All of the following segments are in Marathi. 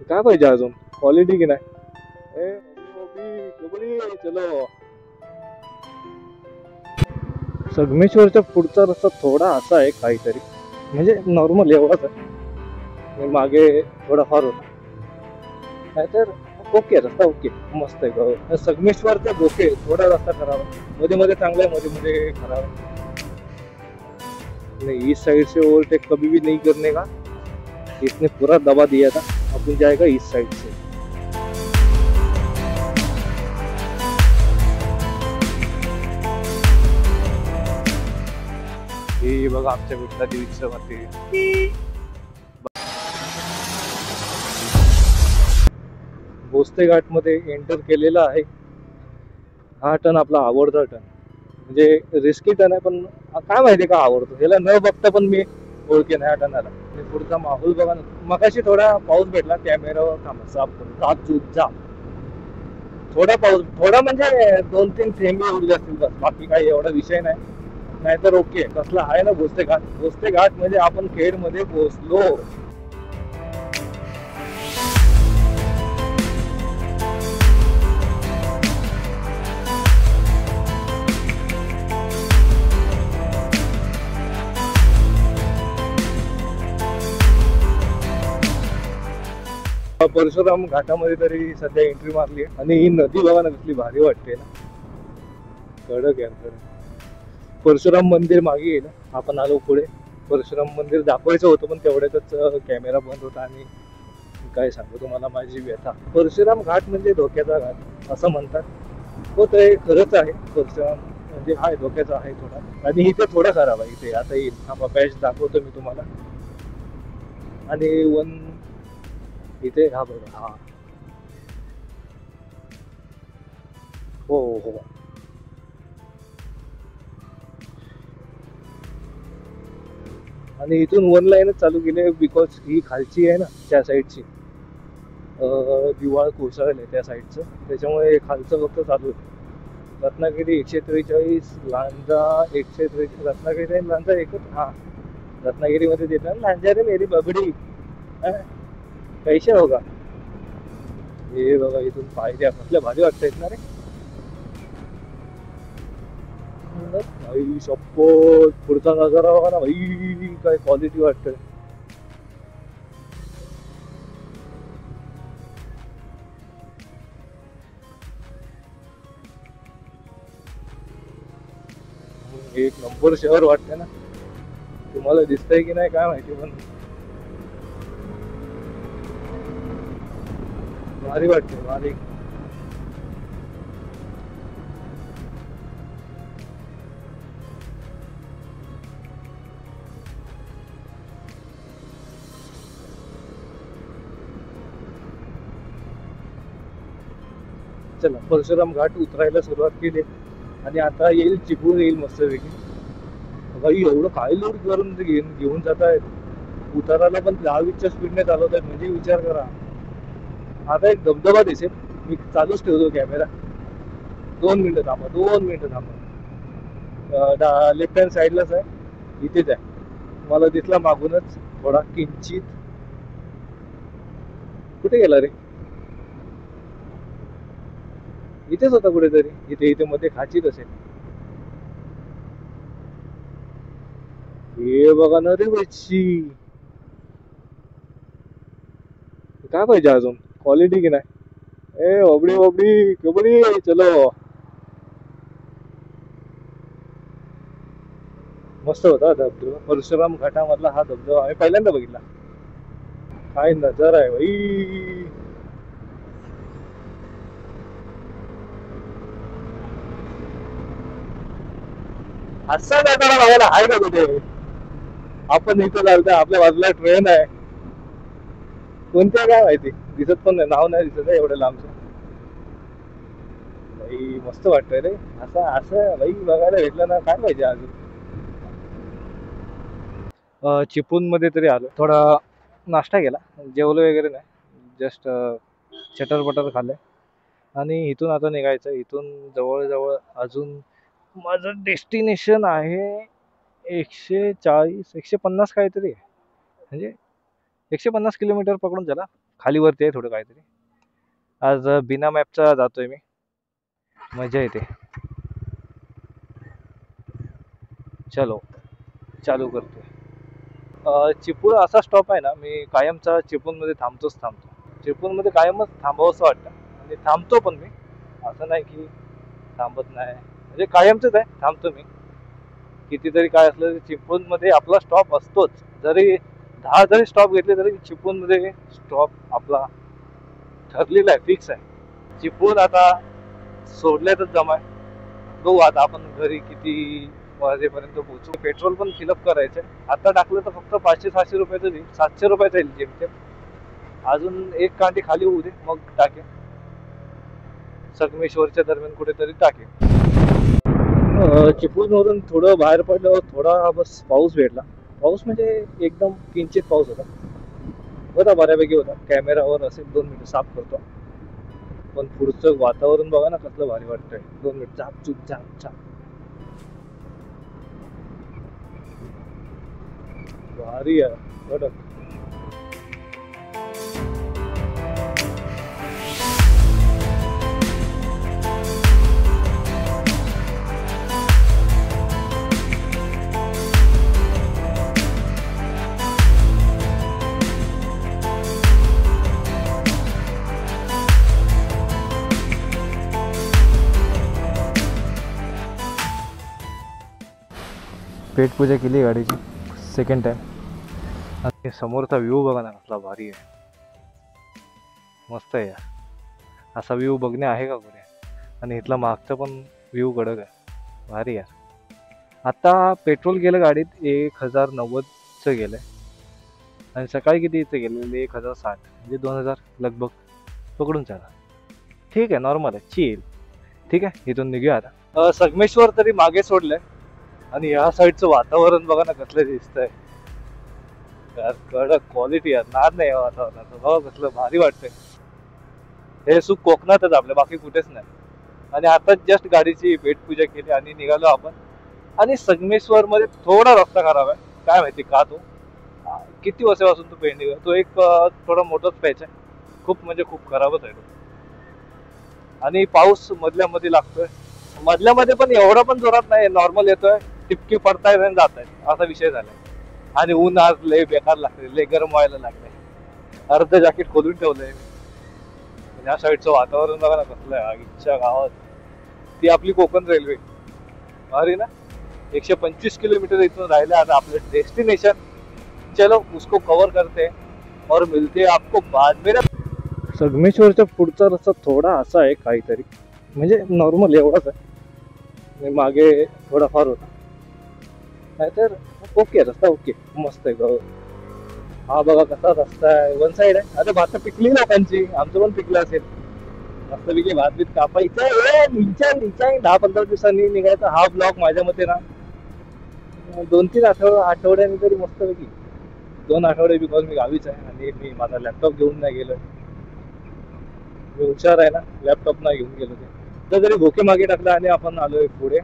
काय पाहिजे अजून? क्वालिटी की नाही? चलो. संगमेश्वरच्या पुढचा रस्ता थोडा असा आहे काहीतरी, म्हणजे नॉर्मल एवढाच आहे. आणि मागे थोडाफार होता, नाहीतर ओके रस्ता ओके मस्त आहे. संगमेश्वरचा ओके, थोडा रस्ता खराब आहे, मध्ये मध्ये चांगला आहे, मध्ये मध्ये खराब आहे. नहीं, इस साइड से ओवरटेक कभी भी नहीं करने का, इसने पूरा दबा दिया था. अपन जाएगा इस साइड से. हे बघा आमच्या विठला देवीचं मंदिर. भोसले घाट मध्ये एंटर केलेला आहे. हा टर्न आपला आवडता टर्न, म्हणजे रिस्की टर्न आहे, पण काय माहिती का आवडतो ह्याला न बघता पण मी ओळखेन ह्या टर्नाला. पुढचा माहोल बघा ना. मगाशी थोडा पाऊस भेटला, कॅमेरावर साफ करून जा. थोडा पाऊस, थोडा म्हणजे 2-3 थेंबे उरले असतील बस, बाकी काही एवढा विषय नाही. नाहीतर ओके. कसला आहे ना भोसले घाट. भोसले घाट म्हणजे आपण खेड मध्ये पोहोचलो. परशुराम घाटामध्ये तरी सध्या एंट्री मारली आहे, आणि ही नदी बघा ना कसली भारी वाटते ना. कडक आहे. परशुराम मंदिर मागे आहे ना, आपण आलो पुढे. परशुराम मंदिर दाखवायचं होतं, पण तेवढ्यातच कॅमेरा बंद होता. आणि काय सांगू तुम्हाला माझी व्यथा. परशुराम घाट म्हणजे धोक्याचा घाट असं म्हणतात. हो, ते खरंच आहे. परशुराम म्हणजे आहे धोक्याचा आहे थोडा, आणि इथे थोडा खराब आहे. इथे आता येईल, हा बॅच दाखवतो मी तुम्हाला. आणि इथे हा बघा. हा, हो हो. आणि इथून वन लाईनच चालू केली, बिकॉज ही खालची आहे ना त्या साईडची, दिवाळ कोसळले त्या साईडचं, त्याच्यामुळे खालचं फक्त चालू आहे. रत्नागिरी 143, लांजा 143. रत्नागिरी आणि लांजा एकच. हा, रत्नागिरीमध्ये देतात लांजा रे मेरी बबडी. कैसे होगा. हे बघा इथून पायऱ्या कसल्या भारी वाटतायत ना रे. भाई शप्पथ, पुढचा नजारा बघा ना भाई, काय क्वालिटी वाटतंय. एक नंबर शहर वाटतंय ना. तुम्हाला दिसतंय की नाही काय माहिती, पण भारी वाटते भारी. चला, परशुराम घाट उतरायला सुरुवात केली, आणि आता येईल चिपळूण येईल मस्तपैकी. भाई एवढं काय लोड करून घेऊन जात आहेत. उताराला पण 10-20च्या स्पीडने चालवत आहेत, म्हणजे विचार करा. आता एक धबधबा दिसेल, मी चालूच ठेवतो कॅमेरा. 2 मिनिटं थांबा, 2 मिनिटं थांबा. लेफ्ट हँड साईडलाच आहे, इथेच आहे. मला दिसला मागूनच थोडा किंचित. कुठे गेला रे. इथेच होता कुठेतरी, इथे इथे मध्ये खाचीत असेल. हे बघा ना रे बच्ची. काय पाहिजे अजून? क्वालिटी की नाही? ए ओबडी ओबडी कबड्डी. चलो. मस्त होता धबधबा. परशुराम घाटामधला हा धबधबा आम्ही पहिल्यांदा बघितला. काय नजारा आहे भाई. असा नजारा बघायला आहे का कुठे. आपण इथं चालतोय, आपल्या बाजूला ट्रेन आहे. कोणत्या काय माहिती, दिसत पण नाही, नाव नाही दिसत आहे एवढं लांबचं. भाई मस्त वाटतंय रे. असं असं भाई बघायला भेटलं ना, काय पाहिजे अजून. चिपळूण मध्ये तरी आलो, थोडा नाश्ता केला, जेवलो वगैरे नाही, जस्ट चटर बटर खाल्लंय. आणि इथून आता निघायचं. इथून जवळजवळ अजून माझं डेस्टिनेशन आहे 140 150 काहीतरी आहे. म्हणजे 150 किलोमीटर पकडून चला. खाली वरती आहे थोडं काहीतरी. आज बिना मॅपचा जातोय मी, मजा येते. चलो चालू करतोय. चिपळूण असा स्टॉप आहे ना, मी कायमचा चिपळूणमध्ये थांबतो. चिपळूणमध्ये कायमच थांबावंसं वाटतं आणि थांबतो पण मी, असं नाही की थांबत नाही, म्हणजे कायमचंच आहे, थांबतो मी. कितीतरी काय असलं तरी चिपळूणमध्ये आपला स्टॉप असतोच. जरी 10 जरी स्टॉप घेतले तरी चिपळूणमध्ये स्टॉप आपला ठरलेला आहे, फिक्स आहे. चिपळूण आता सोडल्यातच जमाय. बघू आता आपण घरी किती वाजेपर्यंत पोहोचू. पेट्रोल पण फिलअप करायचंय. आता टाकलं तर फक्त 500-600 रुपयाचं येईल, 700 रुपयाचं येईल जेमतेम. अजून एक कांडी खाली होऊ दे, मग टाकेन. संगमेश्वरच्या दरम्यान कुठेतरी टाकेन. चिपळूणवरून थोडं बाहेर पडल्यावर थोडा बस पाऊस भेटला. पाऊस म्हणजे एकदम किंचित पाऊस होता बऱ्यापैकी होता. कॅमेरावर असेल 2 मिनिटं साफ करतो. पण पुढचं वातावरण बघा ना कसलं भारी वाटतंय. 2 मिनिट झाप भारी आहे कडक. पेटपूजा केली गाडीची सेकंड टाइम. आणि समोरचा व्ह्यू बघा ना कसला भारी आहे, मस्त आहे यार. असा व्ह्यू बघणे आहे का कुठे? आणि इथला मागचा पण व्ह्यू कडक आहे, भारी यार. आता पेट्रोल गेलं गाडीत 1090चं गेलंय आणि सकाळी किती इथं गेलेलं 1060, म्हणजे 2000 लगभग पकडून चाला. ठीक आहे, नॉर्मल आहे, चिल. ठीक आहे, इथून निघूया आता. संगमेश्वर तरी मागे सोडलंय आणि ह्या साईडचं वातावरण बघा ना कसलं दिसतंय यार, कडक क्वालिटी यार. नाद नाही या वातावरणाचं, बघा कसलं भारी वाटतंय. हे सुख कोकणातच आपल्या, बाकी कुठेच नाही. आणि आताच जस्ट गाडीची पेटपूजा केली आणि निघालो आपण. आणि संगमेश्वर मध्ये थोडा रस्ता खराब आहे, काय माहिती का तो किती वर्षापासून तो पेंडिंग आहे. तो एक थोडा मोठाच पॅच आहे, खूप म्हणजे खूप खराबच आहे तो. आणि पाऊस मधल्या मध्ये लागतोय, मधल्या मध्ये पण एवढा पण जोरात नाही, नॉर्मल येतोय, टिपकी पडतायत आणि जात आहेत, असा विषय झालाय. आणि ऊन आज लय बेकार लागतंय, लय गरम व्हायला लागलंय. अर्ध जॅकेट खोलून ठेवलंय. या साईडचं वातावरण बघा ना कसलं आहे. आगीच्या गावात ती आपली कोकण रेल्वे अरे ना, 125 किलोमीटर इथून राहिलं आता आपलं डेस्टिनेशन. चलो उसको कवर करते और मिलते आपको बाद में. संगमेश्वरच्या पुढचा रस्ता थोडा असा आहे काहीतरी, म्हणजे नॉर्मल एवढाच आहे. मागे थोडाफार होता, नाहीतर ओके रस्ता, ओके मस्त आहे. हा बघा कसा रस्ता आहे, वन साइड आहे. आता भात पिकली लोकांची, आमचं पण पिकलं असेल. मस्तपैकी भात बीत कापायचं, निघायचं 10-15 दिवसांनी निघायचा. हा ब्लॉग माझ्या मते ना 2-3 आठवड्याने तरी मस्तपैकी. 2 आठवडे बिकॉज मी गावीच आहे आणि मी माझा लॅपटॉप घेऊन नाही गेलोय. मी हुशार आहे ना, लॅपटॉप नाही घेऊन गेलो ते जरी भोके मागे टाकला आणि आपण आलोय पुढे.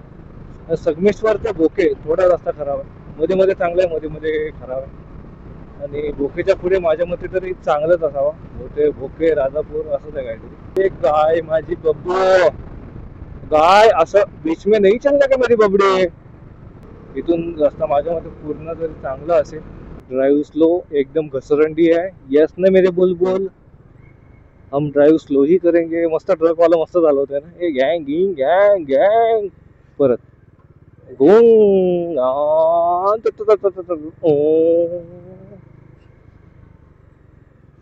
संगमेश्वरचा भोके थोडा रस्ता खराब आहे, मध्ये मध्ये चांगला आहे, मध्ये मध्ये खराब आहे. आणि भोकेच्या पुढे माझ्या मते तरी चांगलंच असावा. भोके राजापूर असंच आहे काहीतरी. एक गाय माझी बब्बू, गाय असं बीच में नाही चलना का मेरी बबडे. इथून रस्ता माझ्या मते पूर्ण जरी चांगला असेल. ड्राईव्ह स्लो, एकदम घसरंडी आहे. यस ना मेरे बुलबुल, हम ड्राईव्ह स्लो ही करेंगे. मस्त ट्रकवाला मस्त चालवतोय ना. ए गँग गिंग गँग गँग, परत गुंग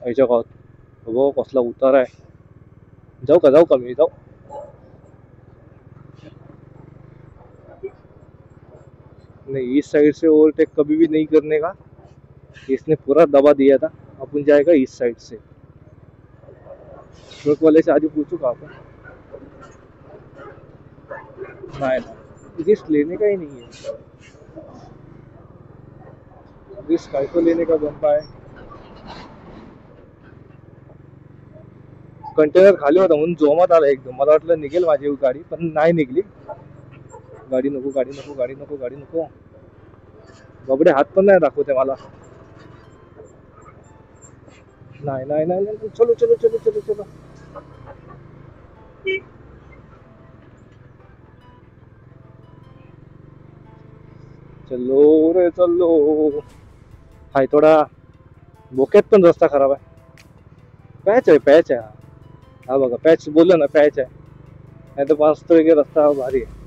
आईच्या गावात बघ कसला उतार आहे. जाऊ का मी जाऊ. नहीं, इस साइड से ओवरटेक कभी भी नहीं करने का, इसने पूरा दबा दिया था. अपन जाएगा इस साइड से. ट्रक वाले से आधी पूछू का आपण. नहीं, रिस्क लेने का ही नहीं है. रिस्क काय को लेने का बनता है. कंटेनर खाली होता म्हणून जोमात आला एकदम. मला वाटलं निघेल माझी गाडी, पण नाही निघली. गाडी नको. बाबडे हात पण नाही दाखवते मला. नाही नाही नाही नाही, चलो चलो चलो चलो चलो. चलो रे चलो. हाय थोडा बोक्यात पण रस्ता खराब आहे. पॅच आहे पॅच आहे हा बघा पॅच बोललो ना पॅच आहे नाही तर मस्त वगैरे रस्ता भारी आहे.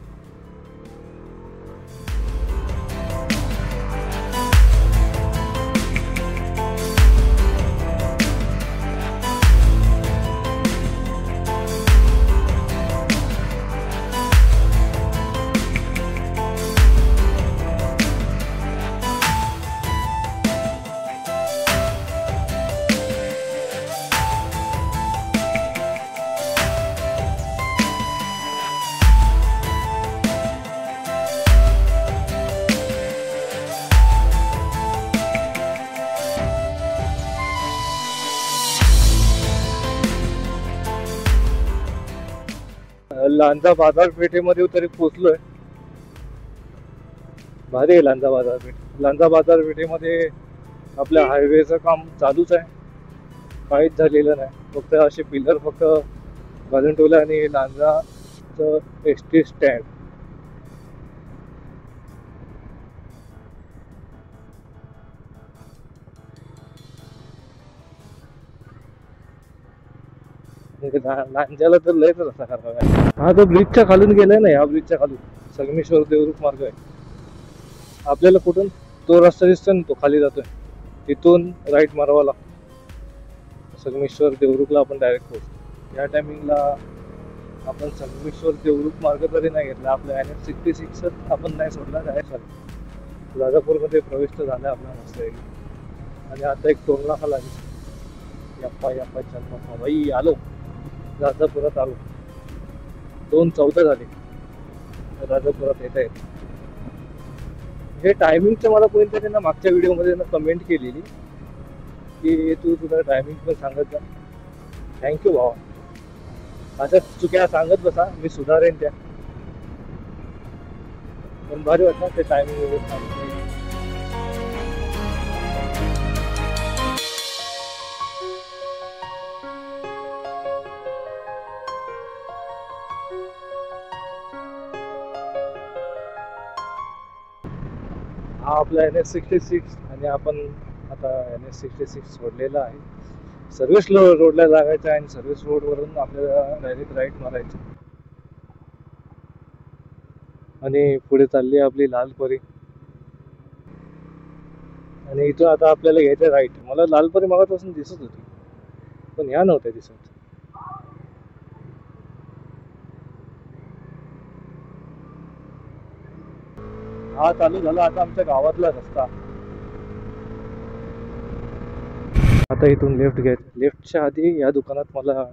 लांजा बाजारपेठेमध्ये तरी पोहोचलोय. भारी आहे लांजा बाजारपेठ. लांजा बाजारपेठेमध्ये आपल्या हायवेचं काम चालूच आहे. काहीच झालेलं नाही. फक्त असे पिलर फक्त घालून ठेवलं आणि लांजाचं एसटी स्टँड. लांजाला तर लयच रस्ता खराब आहे. हा तो ब्रिजच्या खालून गेलाय ना. ह्या ब्रिजच्या खालून संगमेश्वर देवरुख मार्ग आहे. आपल्याला कुठून तो रस्ता दिसतोय ना तो खाली जातोय तिथून राईट मारावा लागतो. संगमेश्वर देवरुखला आपण डायरेक्ट पोहोचतो. या टायमिंगला आपण संगमेश्वर देवरुख मार्ग तरी नाही घेतला. आपल्या NH66 आपण नाही सोडला. डायरेक्ट राजापूरमध्ये प्रवेश तर झाला आपला मस्त आहे. आणि आता एक टोल नाका लागेल. यप्पा यप्पा चल भाई आलो. राजापुरात आलो. 2:14 झाले. राजापुरात येता येत. हे टायमिंगचं मला कोणीतरी ना मागच्या व्हिडिओमध्ये ना कमेंट केलेली की तू तुझा टायमिंग पण सांगत जा. थँक्यू भावा. अशा चुक्या सांगत बसा मी सुधारेन त्या. पण भारी वाटतं ते टायमिंग वगैरे सांगितलं. हा आपला NH66 आणि आपण आता NH66 सोडलेला आहे. सर्व्हिस रोडला लागायचं आहे आणि सर्व्हिस रोडवरून आपल्याला डायरेक्ट राईट मारायचं. आणि पुढे चालली आपली लालपरी. आणि इथून आता आपल्याला घ्यायचं राईट. मला लालपरी मागापासून दिसत होती पण ह्या नव्हत्या दिसत. हा चालू झाला आता आमच्या गावातला रस्ता. आता इथून लेफ्ट घ्यायचं. लेफ्टच्या आधी या दुकानात मला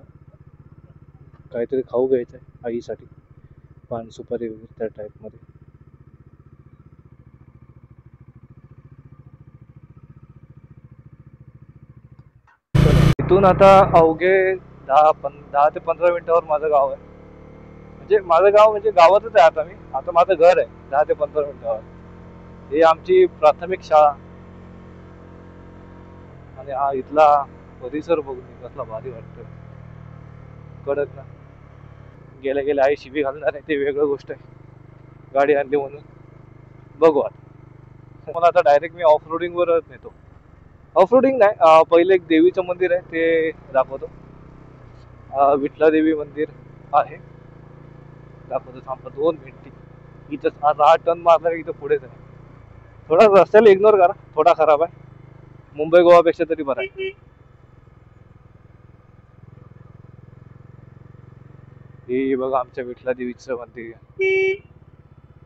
काहीतरी खाऊ घ्यायचं आहे आईसाठी. पान सुपारी वगैरे त्या टाईपमध्ये. इथून आता अवघे 10 ते 15 मिनिटावर माझं गाव आहे. म्हणजे माझं गाव म्हणजे गावातच आहे. आता मी आता माझं घर आहे 10 ते 15 मिनिटावर. ही आमची प्राथमिक शाळा. आणि हा इथला परिसर बघून कसला भारी वाटतोय. कडक ना. गेल्या गेल्या आई शिबी घालणार आहे ते वेगळं गोष्ट आहे. गाडी आणली म्हणून बघू आता. मला आता डायरेक्ट मी ऑफ रोडिंग वरच नेतो. ऑफ रोडिंग नाही पहिले एक देवीचं मंदिर आहे ते दाखवतो. विठला देवी मंदिर आहे दाखवतो. थांबा 2 मिनिट. इथं आता हा टर्न मारला इथं पुढेच आहे. थोडा रस्त्याला इग्नोर करा. थोडा खराब आहे. मुंबई गोवापेक्षा तरी बरा आहे. हे बघा आमच्या विठला देवीचं मंदिर.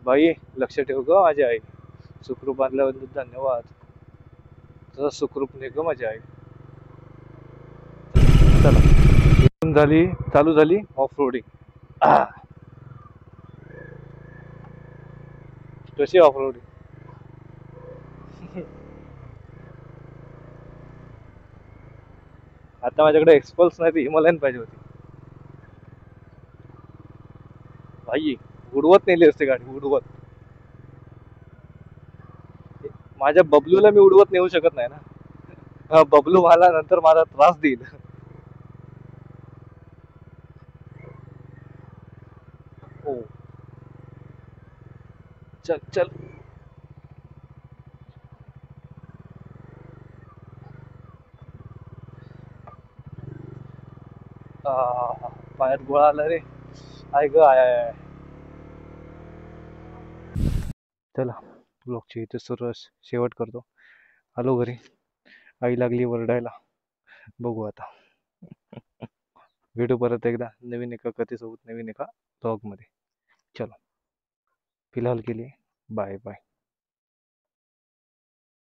बाई लक्ष ठेव ग माझी आई. सुखरूप आणल्याबद्दल धन्यवाद. तसं सुखरूप नाही ग माझी आई. चला झाली चालू झाली ऑफ रोडिंग. कशी ऑफ रोडिंग. आता माझ्याकडे एक्सपल्स नाही ती हिमालयन पाहिजे होती. भाई उडवत नेली असते गाडी. उडवत माझ्या बबलूला मी उडवत नेऊ शकत नाही ना. बबलू मला नंतर मला त्रास देईल. हो, चल चल. पायात गोळा आला रे. आय ग आय आय आय. चला, ब्लॉगची इथे सर्व शेवट करतो. आलो घरी, आई लागली वरडायला. बघू आता. भेटू परत एकदा नवीन एका कथेसोबत, नवीन एका ब्लॉगमध्ये. चलो, फिलहाल के लिए बाय बाय.